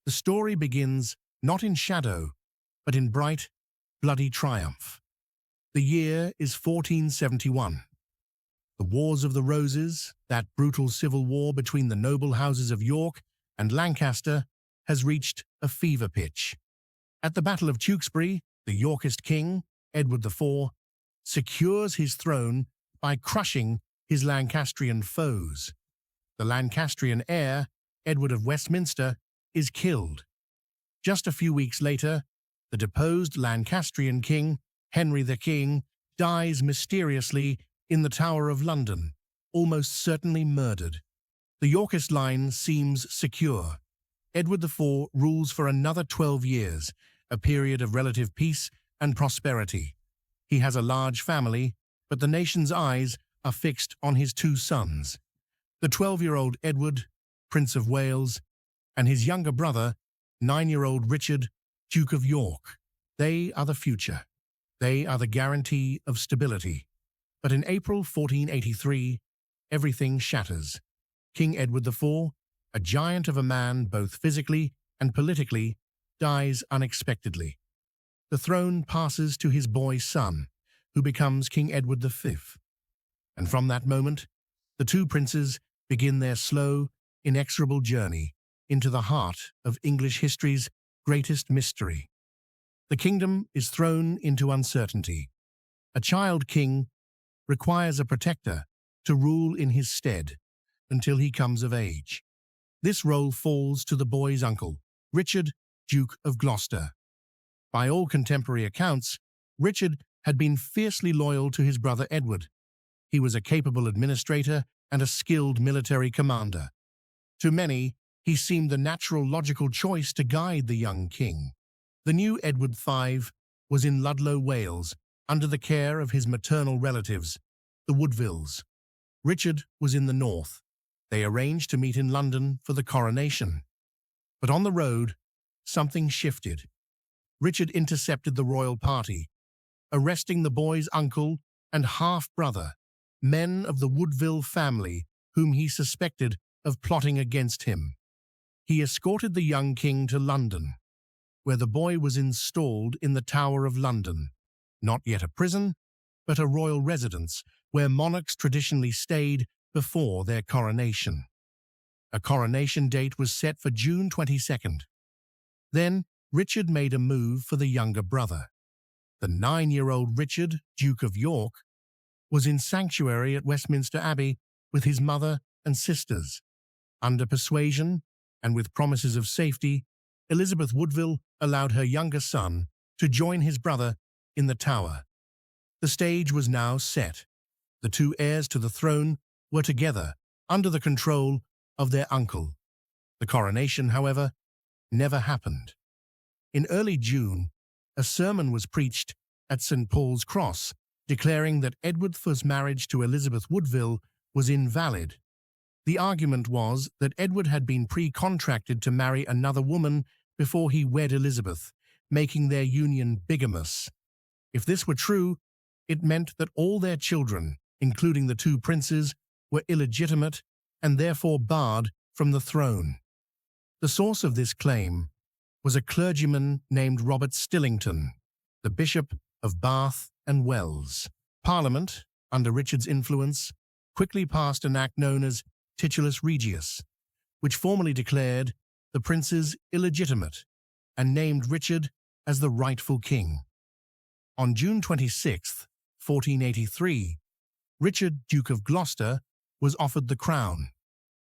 The story begins not in shadow, but in bright, bloody triumph. The year is 1471. The Wars of the Roses, that brutal civil war between the noble houses of York and Lancaster, has reached a fever pitch. At the Battle of Tewkesbury, the Yorkist king, Edward IV, secures his throne by crushing his Lancastrian foes. The Lancastrian heir, Edward of Westminster, is killed. Just a few weeks later, the deposed Lancastrian king, Henry the King, dies mysteriously in the Tower of London, almost certainly murdered. The Yorkist line seems secure. Edward IV rules for another 12 years, a period of relative peace and prosperity. He has a large family, but the nation's eyes are fixed on his two sons. The 12-year-old Edward, Prince of Wales, and his younger brother, 9-year-old Richard, Duke of York. They are the future. They are the guarantee of stability. But in April 1483, everything shatters. King Edward IV, a giant of a man both physically and politically, dies unexpectedly. The throne passes to his boy son, who becomes King Edward V. And from that moment, the two princes begin their slow, inexorable journey into the heart of English history's greatest mystery. The kingdom is thrown into uncertainty. A child king requires a protector to rule in his stead until he comes of age. This role falls to the boy's uncle, Richard, Duke of Gloucester. By all contemporary accounts, Richard had been fiercely loyal to his brother Edward. He was a capable administrator and a skilled military commander. To many, he seemed the natural, logical choice to guide the young king. The new Edward V was in Ludlow, Wales, under the care of his maternal relatives, the Woodvilles. Richard was in the north. They arranged to meet in London for the coronation. But on the road, something shifted. Richard intercepted the royal party, arresting the boy's uncle and half-brother, men of the Woodville family whom he suspected of plotting against him. He escorted the young king to London, where the boy was installed in the Tower of London, not yet a prison, but a royal residence where monarchs traditionally stayed before their coronation. A coronation date was set for June 22nd. Then Richard made a move for the younger brother. The 9-year-old Richard, Duke of York, was in sanctuary at Westminster Abbey with his mother and sisters. Under persuasion and with promises of safety, Elizabeth Woodville allowed her younger son to join his brother in the Tower. The stage was now set. The two heirs to the throne were together under the control of their uncle. The coronation, however, never happened. In early June, a sermon was preached at St. Paul's Cross, declaring that Edward I's marriage to Elizabeth Woodville was invalid. The argument was that Edward had been pre-contracted to marry another woman before he wed Elizabeth, making their union bigamous. If this were true, it meant that all their children, including the two princes, were illegitimate and therefore barred from the throne. The source of this claim was a clergyman named Robert Stillington, the Bishop of Bath and Wells. Parliament, under Richard's influence, quickly passed an act known as Titulus Regius, which formally declared the princes illegitimate and named Richard as the rightful king. On June 26, 1483, Richard, Duke of Gloucester, was offered the crown.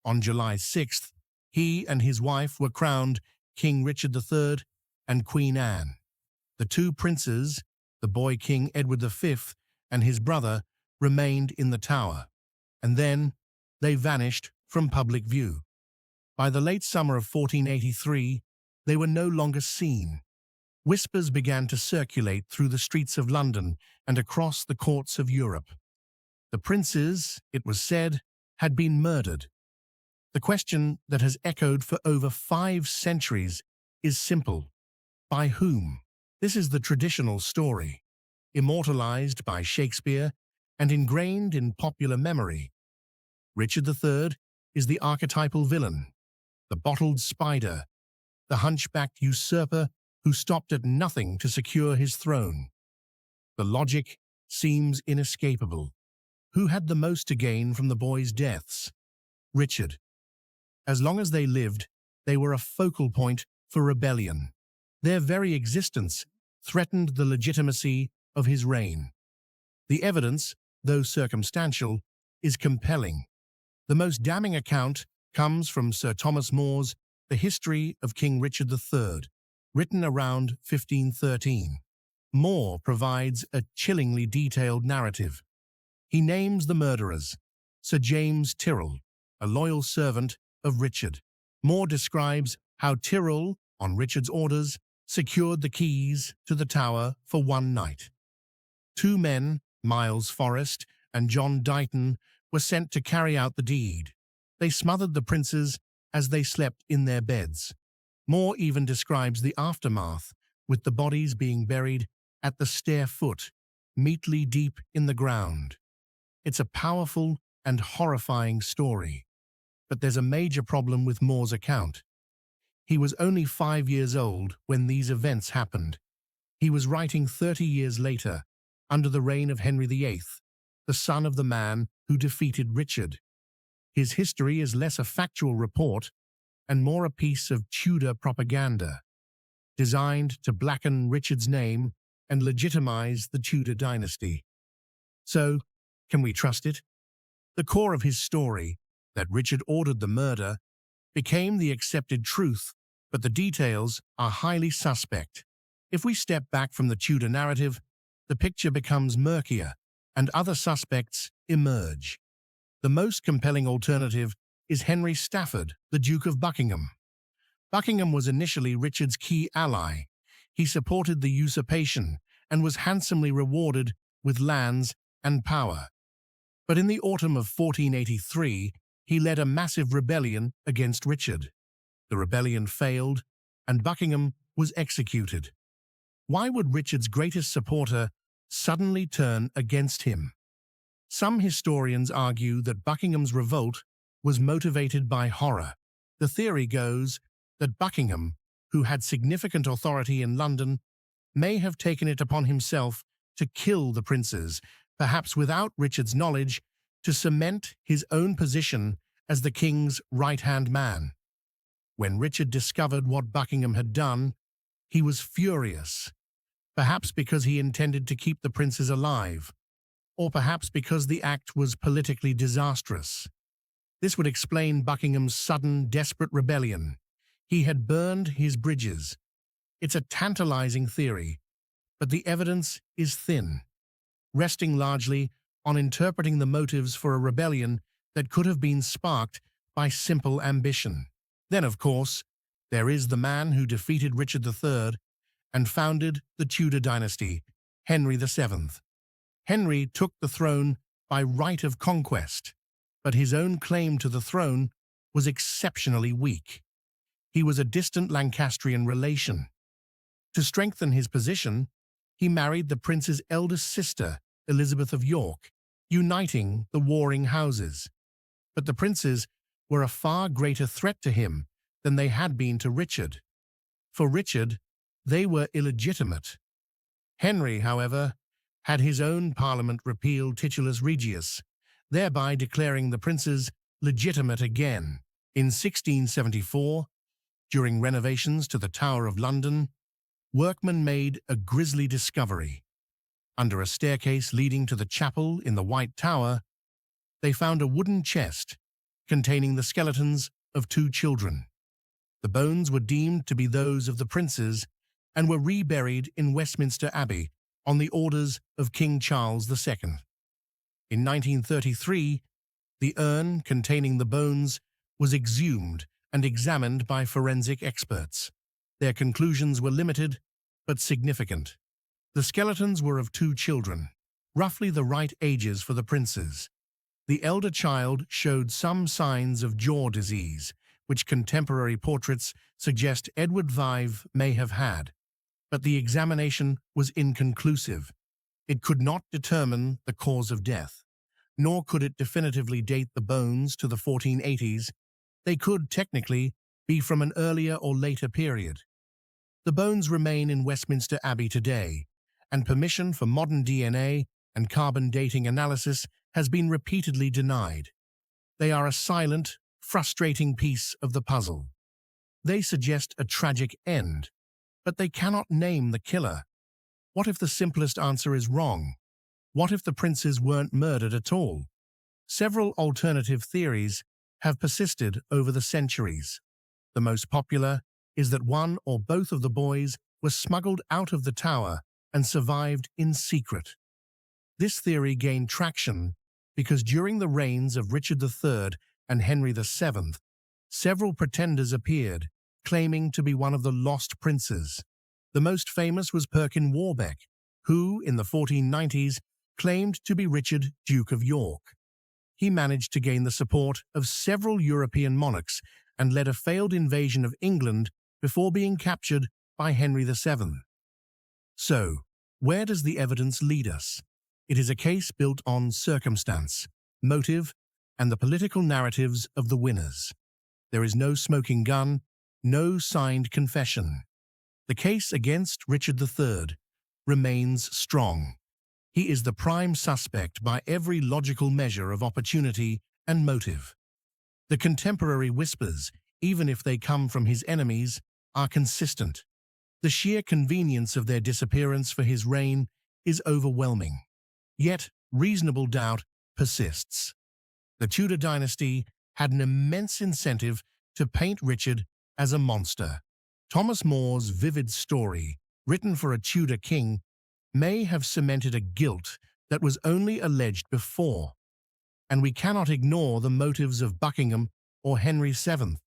On July 6th, he and his wife were crowned King Richard III and Queen Anne. The two princes, the boy King Edward V and his brother, remained in the Tower, and then they vanished from public view. By the late summer of 1483, they were no longer seen. Whispers began to circulate through the streets of London and across the courts of Europe. The princes, it was said, had been murdered. The question that has echoed for over 5 centuries is simple. By whom? This is the traditional story, immortalized by Shakespeare and ingrained in popular memory. Richard III is the archetypal villain, the bottled spider, the hunchbacked usurper who stopped at nothing to secure his throne. The logic seems inescapable. Who had the most to gain from the boys' deaths? Richard. As long as they lived, they were a focal point for rebellion. Their very existence threatened the legitimacy of his reign. The evidence, though circumstantial, is compelling. The most damning account comes from Sir Thomas More's The History of King Richard III, written around 1513. More provides a chillingly detailed narrative. He names the murderers: Sir James Tyrrell, a loyal servant of Richard. More describes how Tyrrell, on Richard's orders, secured the keys to the tower for one night. Two men, Miles Forrest and John Dighton, were sent to carry out the deed. They smothered the princes as they slept in their beds. More even describes the aftermath, with the bodies being buried at the stair foot, meatly deep in the ground. It's a powerful and horrifying story. But there's a major problem with More's account. He was only 5 years old when these events happened. He was writing 30 years later, under the reign of Henry VIII, the son of the man who defeated Richard. His history is less a factual report and more a piece of Tudor propaganda, designed to blacken Richard's name and legitimize the Tudor dynasty. So, can we trust it? The core of his story, that Richard ordered the murder, became the accepted truth, but the details are highly suspect. If we step back from the Tudor narrative, the picture becomes murkier, and other suspects emerge. The most compelling alternative is Henry Stafford, the Duke of Buckingham. Buckingham was initially Richard's key ally. He supported the usurpation and was handsomely rewarded with lands and power. But in the autumn of 1483, he led a massive rebellion against Richard. The rebellion failed, and Buckingham was executed. Why would Richard's greatest supporter suddenly turn against him? Some historians argue that Buckingham's revolt was motivated by horror. The theory goes that Buckingham, who had significant authority in London, may have taken it upon himself to kill the princes, perhaps without Richard's knowledge, to cement his own position as the king's right-hand man. When Richard discovered what Buckingham had done, he was furious, perhaps because he intended to keep the princes alive, or perhaps because the act was politically disastrous. This would explain Buckingham's sudden, desperate rebellion. He had burned his bridges. It's a tantalizing theory, but the evidence is thin, resting largely on interpreting the motives for a rebellion that could have been sparked by simple ambition. Then, of course, there is the man who defeated Richard III and founded the Tudor dynasty, Henry VII. Henry took the throne by right of conquest, but his own claim to the throne was exceptionally weak. He was a distant Lancastrian relation. To strengthen his position, he married the prince's eldest sister, Elizabeth of York, uniting the warring houses. But the princes were a far greater threat to him than they had been to Richard. For Richard, they were illegitimate. Henry, however, had his own parliament repeal Titulus Regius, thereby declaring the princes legitimate again. In 1674, during renovations to the Tower of London, workmen made a grisly discovery. Under a staircase leading to the chapel in the White Tower, they found a wooden chest containing the skeletons of 2 children. The bones were deemed to be those of the princes and were reburied in Westminster Abbey on the orders of King Charles II. In 1933, the urn containing the bones was exhumed and examined by forensic experts. Their conclusions were limited but significant. The skeletons were of 2 children, roughly the right ages for the princes. The elder child showed some signs of jaw disease, which contemporary portraits suggest Edward V may have had. But the examination was inconclusive. It could not determine the cause of death, nor could it definitively date the bones to the 1480s. They could, technically, be from an earlier or later period. The bones remain in Westminster Abbey today, and permission for modern DNA and carbon dating analysis has been repeatedly denied. They are a silent, frustrating piece of the puzzle. They suggest a tragic end, but they cannot name the killer. What if the simplest answer is wrong? What if the princes weren't murdered at all? Several alternative theories have persisted over the centuries. The most popular is that one or both of the boys were smuggled out of the tower and survived in secret. This theory gained traction because during the reigns of Richard III and Henry VII, several pretenders appeared, claiming to be one of the lost princes. The most famous was Perkin Warbeck, who, in the 1490s, claimed to be Richard, Duke of York. He managed to gain the support of several European monarchs and led a failed invasion of England before being captured by Henry VII. So, where does the evidence lead us? It is a case built on circumstance, motive, and the political narratives of the winners. There is no smoking gun, no signed confession. The case against Richard III remains strong. He is the prime suspect by every logical measure of opportunity and motive. The contemporary whispers, even if they come from his enemies, are consistent. The sheer convenience of their disappearance for his reign is overwhelming. Yet, reasonable doubt persists. The Tudor dynasty had an immense incentive to paint Richard as a monster. Thomas More's vivid story, written for a Tudor king, may have cemented a guilt that was only alleged before, and we cannot ignore the motives of Buckingham or Henry VII.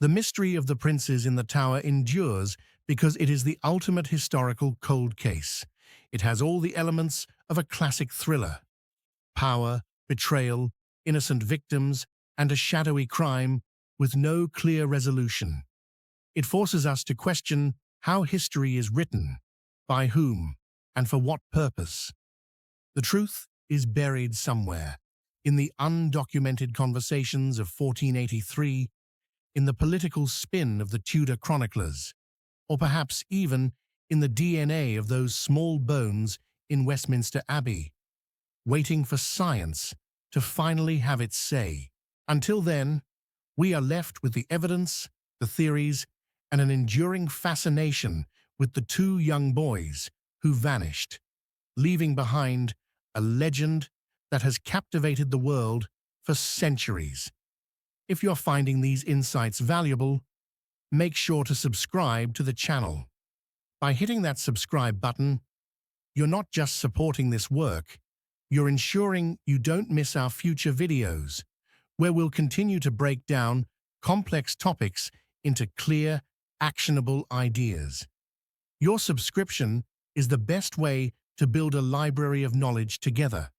The mystery of the princes in the Tower endures because it is the ultimate historical cold case. It has all the elements of a classic thriller: power, betrayal, innocent victims, and a shadowy crime with no clear resolution. It forces us to question how history is written, by whom, and for what purpose. The truth is buried somewhere, in the undocumented conversations of 1483, in the political spin of the Tudor chroniclers, or perhaps even in the DNA of those small bones in Westminster Abbey, waiting for science to finally have its say. Until then, we are left with the evidence, the theories, and an enduring fascination with the two young boys who vanished, leaving behind a legend that has captivated the world for centuries. If you're finding these insights valuable, make sure to subscribe to the channel. By hitting that subscribe button, you're not just supporting this work, you're ensuring you don't miss our future videos, where we'll continue to break down complex topics into clear, actionable ideas. Your subscription is the best way to build a library of knowledge together.